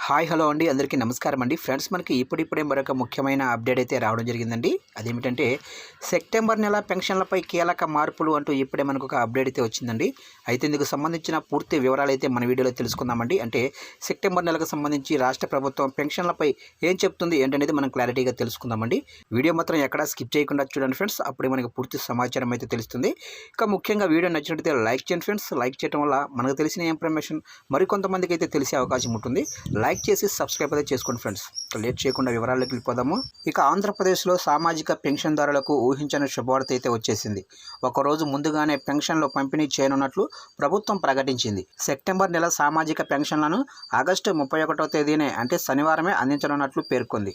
Hi hello అండి, అందరికీ నమస్కారం అండి. ఫ్రెండ్స్, మనకి ఇప్పుడిప్పుడే మరొక ముఖ్యమైన అప్డేట్ అయితే రావడం జరిగిందండి. అదేమిటంటే సెప్టెంబర్ నెల పెన్షన్లపై కీలక మార్పులు అంటూ ఇప్పుడే మనకు ఒక అప్డేట్ అయితే వచ్చిందండి. అయితే ఇందుకు సంబంధించిన పూర్తి వివరాలు అయితే మన వీడియోలో తెలుసుకుందామండి. అంటే సెప్టెంబర్ నెలకు సంబంధించి రాష్ట్ర ప్రభుత్వం పెన్షన్లపై ఏం చెప్తుంది ఏంటనేది మనం క్లారిటీగా తెలుసుకుందామండి. వీడియో మాత్రం ఎక్కడా స్కిప్ చేయకుండా చూడండి ఫ్రెండ్స్, అప్పుడే మనకు పూర్తి సమాచారం అయితే తెలుస్తుంది. ఇక ముఖ్యంగా వీడియో నచ్చినట్లయితే లైక్ చేయండి ఫ్రెండ్స్. లైక్ చేయడం వల్ల మనకు తెలిసిన ఇన్ఫర్మేషన్ మరికొంతమందికి అయితే తెలిసే అవకాశం ఉంటుంది. లైక్ చేసి సబ్స్క్రైబ్ అయితే చేసుకోండి ఫ్రెండ్స్. లేట్ చేయకుండా వివరాల్లోకి వెళ్ళిపోదాము. ఇక ఆంధ్రప్రదేశ్లో సామాజిక పెన్షన్దారులకు ఊహించని శుభవార్త అయితే వచ్చేసింది. ఒకరోజు ముందుగానే పెన్షన్లు పంపిణీ చేయనున్నట్లు ప్రభుత్వం ప్రకటించింది. సెప్టెంబర్ నెల సామాజిక పెన్షన్లను ఆగస్టు 31వ తేదీనే అంటే శనివారమే అందించనున్నట్లు పేర్కొంది.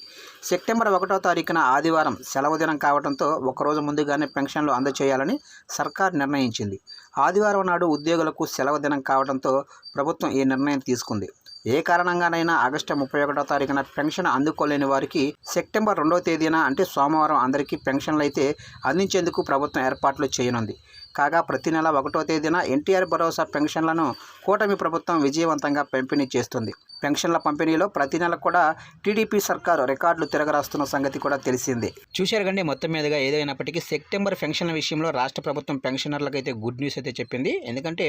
సెప్టెంబర్ 1వ తారీఖున ఆదివారం సెలవు దినం కావడంతో ఒకరోజు ముందుగానే పెన్షన్లు అందజేయాలని సర్కార్ నిర్ణయించింది. ఆదివారం నాడు ఉద్యోగులకు సెలవు దినం కావడంతో ప్రభుత్వం ఈ నిర్ణయం తీసుకుంది. ఏ కారణంగానైనా ఆగస్టు 31వ తారీఖున పెన్షన్ అందుకోలేని వారికి సెప్టెంబర్ 2వ తేదీన అంటే సోమవారం అందరికీ పెన్షన్లు అయితే అందించేందుకు ప్రభుత్వం ఏర్పాట్లు చేయనుంది. కాగా ప్రతి నెల 1వ తేదీన ఎన్టీఆర్ భరోసా పెన్షన్లను కూటమి ప్రభుత్వం విజయవంతంగా పంపిణీ చేస్తుంది. పెన్షన్ల పంపిణీలో ప్రతి నెల కూడా టీడీపీ సర్కారు రికార్డులు తిరగరాస్తున్న సంగతి కూడా తెలిసిందే. చూశారు కండి, మొత్తం మీదుగా ఏదైనప్పటికీ సెప్టెంబర్ పెన్షన్ల విషయంలో రాష్ట్ర ప్రభుత్వం పెన్షనర్లకు అయితే గుడ్ న్యూస్ అయితే చెప్పింది. ఎందుకంటే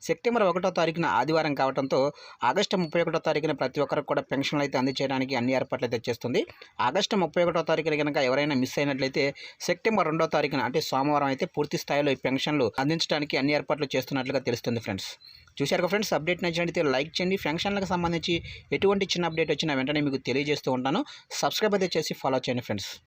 సెప్టెంబర్ 1వ తారీఖున ఆదివారం కావడంతో ఆగస్టు 31వ తారీఖున ప్రతి ఒక్కరికి కూడా పెన్షన్లు అయితే అందజేయడానికి అన్ని ఏర్పాట్లు అయితే చేస్తుంది. ఆగస్టు 31వ తారీఖున కనుక ఎవరైనా మిస్ అయినట్లయితే సెప్టెంబర్ 2వ తారీఖున అంటే సోమవారం అయితే పూర్తి స్థాయిలో ఈ పెన్షన్లు అందించడానికి అన్ని ఏర్పాట్లు చేస్తున్నట్లుగా తెలుస్తుంది ఫ్రెండ్స్. చూశారు ఫ్రెండ్స్, అప్డేట్ నచ్చినట్లయితే లైక్ చేయండి. పెన్షన్లకు సంబంధించి ఎటువంటి చిన్న అప్డేట్ వచ్చినా వెంటనే మీకు తెలియజేస్తూ ఉంటాను. సబ్స్క్రైబ్ అయితే చేసి ఫాలో చేయండి ఫ్రెండ్స్.